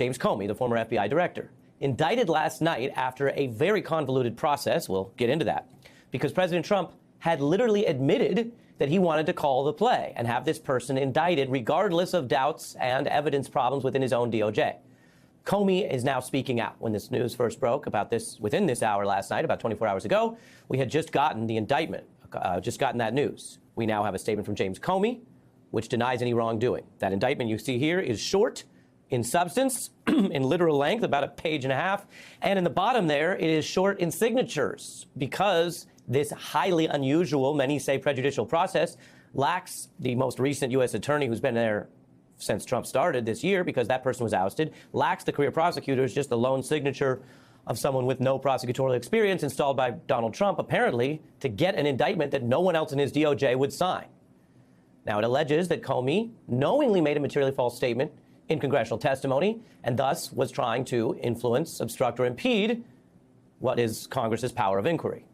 James Comey, the former FBI director, indicted last night after a very convoluted process. We'll get into that, because President Trump had literally admitted that he wanted to call the play and have this person indicted regardless of doubts and evidence problems within his own DOJ. Comey is now speaking out. When this news first broke about this within this hour last night, about 24 hours ago, we had just gotten the indictment, just gotten that news. We now have a statement from James Comey, which denies any wrongdoing. That indictment you see here is short in substance, in literal length, about a page and a half. And in the bottom there, it is short in signatures because this highly unusual, many say prejudicial process lacks the most recent U.S. attorney who's been there since Trump started this year, because that person was ousted, lacks the career prosecutors, just the lone signature of someone with no prosecutorial experience installed by Donald Trump, apparently, to get an indictment that no one else in his DOJ would sign. Now, it alleges that Comey knowingly made a materially false statement in congressional testimony and thus was trying to influence, obstruct, or impede what is Congress's power of inquiry.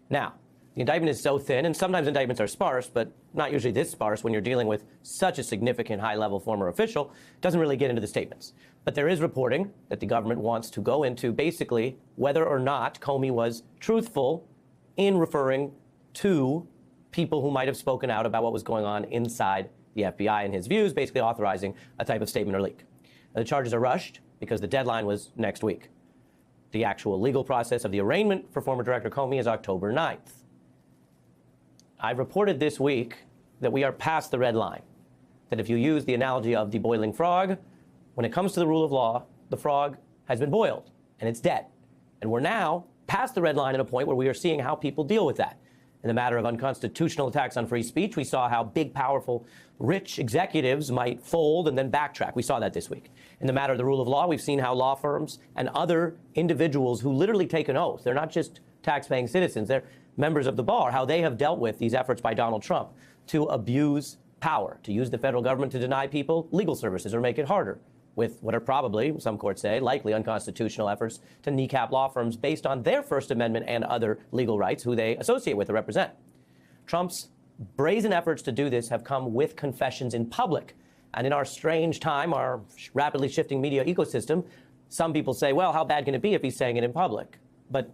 Now, the indictment is so thin, and sometimes indictments are sparse, but not usually this sparse when you're dealing with such a significant high-level former official. It doesn't really get into the statements. But there is reporting that the government wants to go into basically whether or not Comey was truthful in referring to people who might have spoken out about what was going on inside the FBI and his views, basically authorizing a type of statement or leak. Now, the charges are rushed because the deadline was next week. The actual legal process of the arraignment for former Director Comey is October 9th. I've reported this week that we are past the red line, that if you use the analogy of the boiling frog, when it comes to the rule of law, the frog has been boiled and it's dead. And we're now past the red line at a point where we are seeing how people deal with that. In the matter of unconstitutional attacks on free speech, we saw how big, powerful, rich executives might fold and then backtrack. We saw that this week. In the matter of the rule of law, we've seen how law firms and other individuals who literally take an oath, they're not just tax-paying citizens, they're members of the bar, how they have dealt with these efforts by Donald Trump to abuse power, to use the federal government to deny people legal services or make it harder, with what are probably, some courts say, likely unconstitutional efforts to kneecap law firms based on their First Amendment and other legal rights who they associate with or represent. Trump's brazen efforts to do this have come with confessions in public. And in our strange time, our rapidly shifting media ecosystem, some people say, well, how bad can it be if he's saying it in public? But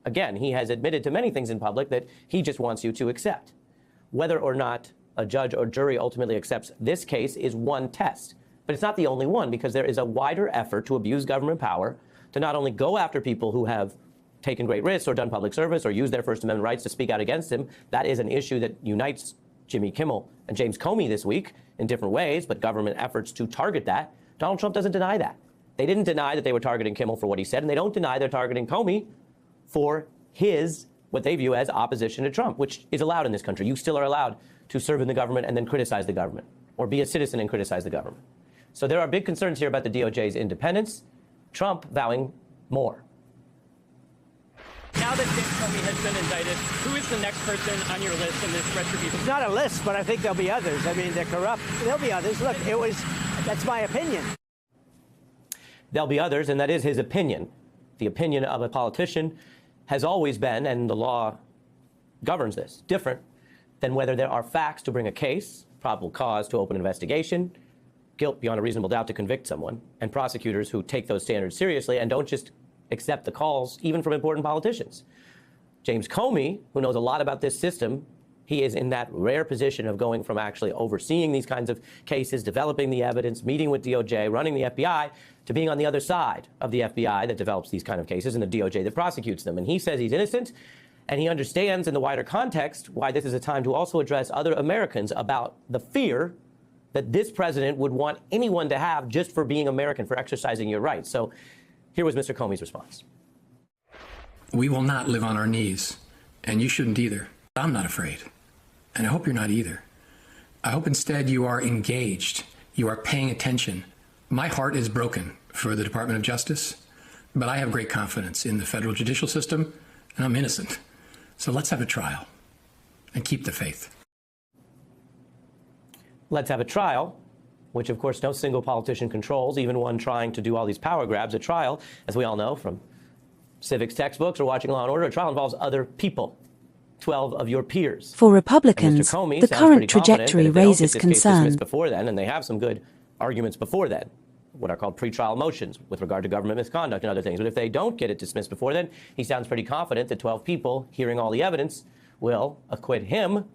again, he has admitted to many things in public that he just wants you to accept. Whether or not a judge or jury ultimately accepts this case is one test. But it's not the only one, because there is a wider effort to abuse government power to not only go after people who have taken great risks or done public service or used their First Amendment rights to speak out against him. That is an issue that unites Jimmy Kimmel and James Comey this week in different ways, but government efforts to target that. Donald Trump doesn't deny that. They didn't deny that they were targeting Kimmel for what he said, and they don't deny they're targeting Comey for his, what they view as opposition to Trump, which is allowed in this country. You still are allowed to serve in the government and then criticize the government, or be a citizen and criticize the government. So there are big concerns here about the DOJ's independence. Trump vowing more. Now that James Comey has been indicted, who is the next person on your list in this retribution? It's not a list, but I think there'll be others. I mean, they're corrupt. There'll be others. Look, that's my opinion. There'll be others, and that is his opinion. The opinion of a politician has always been, and the law governs this, different than whether there are facts to bring a case, probable cause to open an investigation, guilt beyond a reasonable doubt to convict someone, and prosecutors who take those standards seriously and don't just accept the calls, even from important politicians. James Comey, who knows a lot about this system, he is in that rare position of going from actually overseeing these kinds of cases, developing the evidence, meeting with DOJ, running the FBI, to being on the other side of the FBI that develops these kind of cases and the DOJ that prosecutes them. And he says he's innocent, and he understands in the wider context why this is a time to also address other Americans about the fear that this president would want anyone to have just for being American, for exercising your rights. So here was Mr. Comey's response. We will not live on our knees, and you shouldn't either. I'm not afraid, and I hope you're not either. I hope instead you are engaged, you are paying attention. My heart is broken for the Department of Justice, but I have great confidence in the federal judicial system, and I'm innocent. So let's have a trial and keep the faith. Let's have a trial, which of course no single politician controls, even one trying to do all these power grabs. A trial, as we all know from civics textbooks or watching Law & Order, a trial involves other people, 12 of your peers. For Republicans, the current trajectory raises concerns. Before then, and they have some good arguments before then, what are called pretrial motions with regard to government misconduct and other things. But if they don't get it dismissed before then, he sounds pretty confident that 12 people hearing all the evidence will acquit him,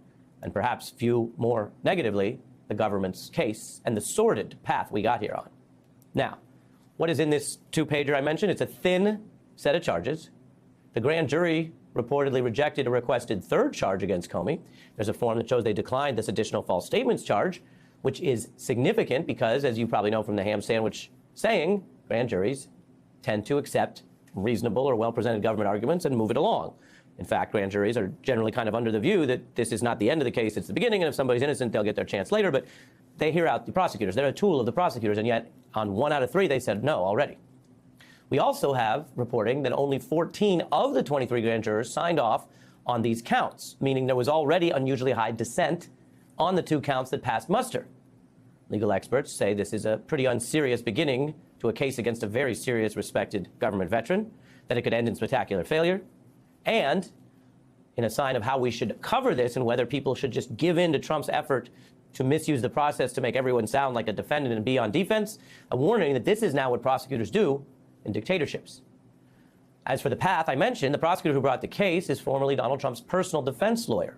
and perhaps view more negatively the government's case and the sordid path we got here on. Now, what is in this two-pager I mentioned? It's a thin set of charges. The grand jury reportedly rejected a requested third charge against Comey. There's a form that shows they declined this additional false statements charge, which is significant because, as you probably know from the ham sandwich saying, grand juries tend to accept reasonable or well-presented government arguments and move it along. In fact, grand juries are generally kind of under the view that this is not the end of the case, it's the beginning, and if somebody's innocent, they'll get their chance later, but they hear out the prosecutors. They're a tool of the prosecutors, and yet on 1 out of 3, they said no already. We also have reporting that only 14 of the 23 grand jurors signed off on these counts, meaning there was already unusually high dissent on the 2 counts that passed muster. Legal experts say this is a pretty unserious beginning to a case against a very serious, respected government veteran, that it could end in spectacular failure, and in a sign of how we should cover this and whether people should just give in to Trump's effort to misuse the process to make everyone sound like a defendant and be on defense, a warning that this is now what prosecutors do in dictatorships. As for the path I mentioned, the prosecutor who brought the case is formerly Donald Trump's personal defense lawyer,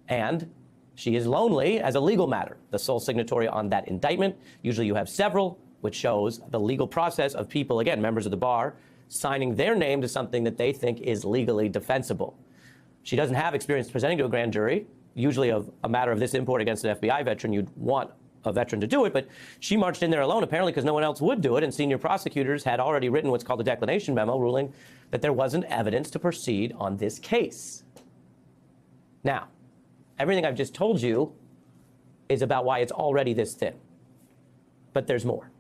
and she is lonely as a legal matter, the sole signatory on that indictment. Usually you have several, which shows the legal process of people, again, members of the bar, signing their name to something that they think is legally defensible. She doesn't have experience presenting to a grand jury. Usually of a matter of this import against an FBI veteran, you'd want a veteran to do it, but she marched in there alone, apparently because no one else would do it, and senior prosecutors had already written what's called a declination memo, ruling that there wasn't evidence to proceed on this case. Now, everything I've just told you is about why it's already this thin. But there's more.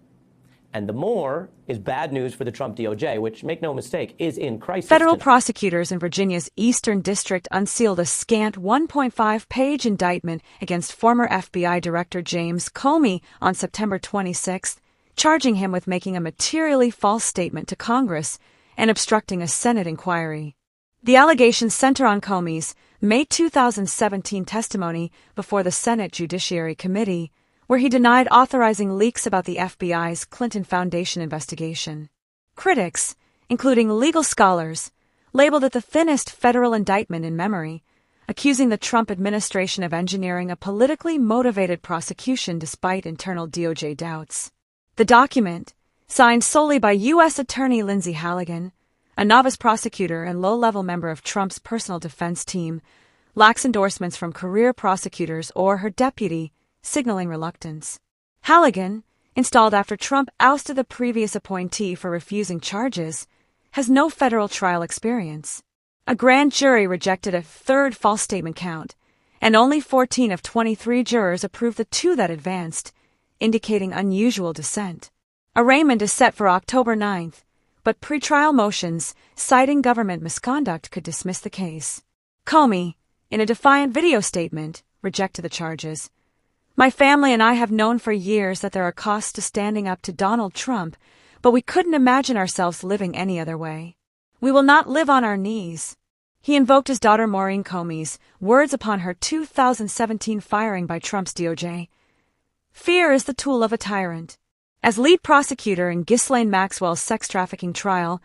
And the more is bad news for the Trump DOJ, which, make no mistake, is in crisis. Federal tonight. prosecutors in Virginia's Eastern District unsealed a scant 1.5-page indictment against former FBI Director James Comey on September 26, charging him with making a materially false statement to Congress and obstructing a Senate inquiry. The allegations center on Comey's May 2017 testimony before the Senate Judiciary Committee, where he denied authorizing leaks about the FBI's Clinton Foundation investigation. Critics, including legal scholars, labeled it the thinnest federal indictment in memory, accusing the Trump administration of engineering a politically motivated prosecution despite internal DOJ doubts. The document, signed solely by U.S. Attorney Lindsey Halligan, a novice prosecutor and low-level member of Trump's personal defense team, lacks endorsements from career prosecutors or her deputy, signaling reluctance. Halligan, installed after Trump ousted the previous appointee for refusing charges, has no federal trial experience. A grand jury rejected a third false statement count, and only 14 of 23 jurors approved the 2 that advanced, indicating unusual dissent. Arraignment is set for October 9th, but pretrial motions citing government misconduct could dismiss the case. Comey, in a defiant video statement, rejected the charges. My family and I have known for years that there are costs to standing up to Donald Trump, but we couldn't imagine ourselves living any other way. We will not live on our knees. He invoked his daughter Maurene Comey's words upon her 2017 firing by Trump's DOJ. Fear is the tool of a tyrant. As lead prosecutor in Ghislaine Maxwell's sex trafficking trial,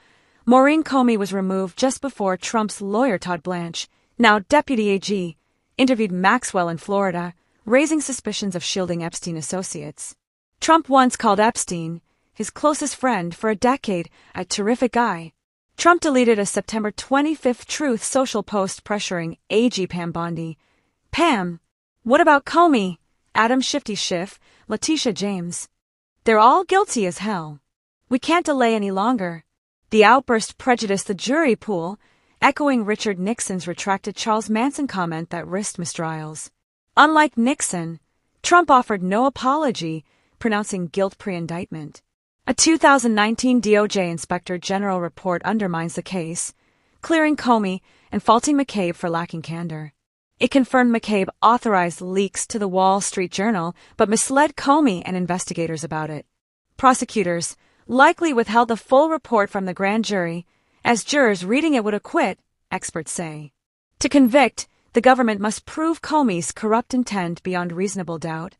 Maurene Comey was removed just before Trump's lawyer Todd Blanche, now deputy AG, interviewed Maxwell in Florida, raising suspicions of shielding Epstein associates. Trump once called Epstein, his closest friend for a decade, a terrific guy. Trump deleted a September 25th Truth Social post pressuring AG Pam Bondi. Pam, what about Comey, Adam Shifty Schiff, Letitia James? They're all guilty as hell. We can't delay any longer. The outburst prejudiced the jury pool, echoing Richard Nixon's retracted Charles Manson comment that risked mistrials. Unlike Nixon, Trump offered no apology, pronouncing guilt pre-indictment. A 2019 DOJ Inspector General report undermines the case, clearing Comey and faulting McCabe for lacking candor. It confirmed McCabe authorized leaks to the Wall Street Journal, but misled Comey and investigators about it. Prosecutors likely withheld the full report from the grand jury, as jurors reading it would acquit, experts say. To convict, the government must prove Comey's corrupt intent beyond reasonable doubt,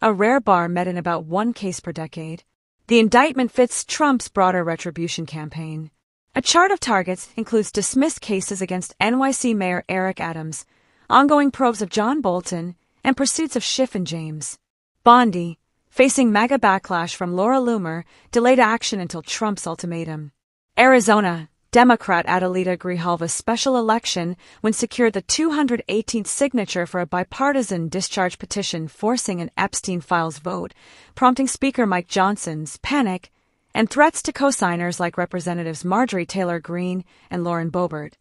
a rare bar met in about 1 case per decade. The indictment fits Trump's broader retribution campaign. A chart of targets includes dismissed cases against NYC Mayor Eric Adams, ongoing probes of John Bolton, and pursuits of Schiff and James. Bondi, facing MAGA backlash from Laura Loomer, delayed action until Trump's ultimatum. Arizona, Democrat Adelita Grijalva's special election when secured the 218th signature for a bipartisan discharge petition forcing an Epstein files vote, prompting Speaker Mike Johnson's panic and threats to co-signers like Representatives Marjorie Taylor Greene and Lauren Boebert.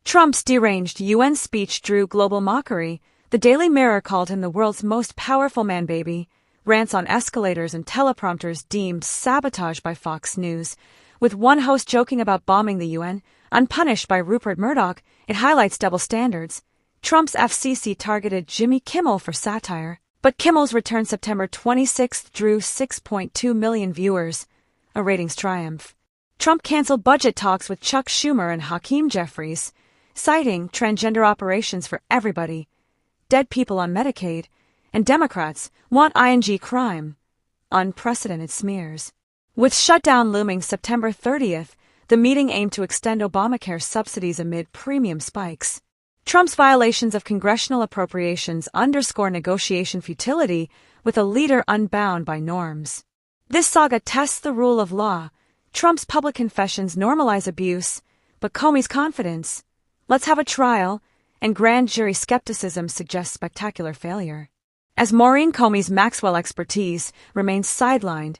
Trump's deranged UN speech drew global mockery. The Daily Mirror called him the world's most powerful man-baby. Rants on escalators and teleprompters deemed sabotage by Fox News. With one host joking about bombing the UN, unpunished by Rupert Murdoch, it highlights double standards. Trump's FCC targeted Jimmy Kimmel for satire, but Kimmel's return September 26 drew 6.2 million viewers, a ratings triumph. Trump canceled budget talks with Chuck Schumer and Hakeem Jeffries, citing transgender operations for everybody, dead people on Medicaid, and Democrats want ING crime. Unprecedented smears. With shutdown looming September 30th, the meeting aimed to extend Obamacare subsidies amid premium spikes. Trump's violations of congressional appropriations underscore negotiation futility with a leader unbound by norms. This saga tests the rule of law. Trump's public confessions normalize abuse, but Comey's confidence, let's have a trial, and grand jury skepticism suggests spectacular failure. As Maurene Comey's Maxwell expertise remains sidelined,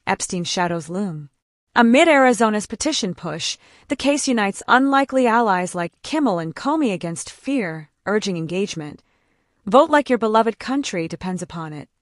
Epstein's shadows loom. Amid Arizona's petition push, the case unites unlikely allies like Kimmel and Comey against fear, urging engagement. Vote like your beloved country depends upon it.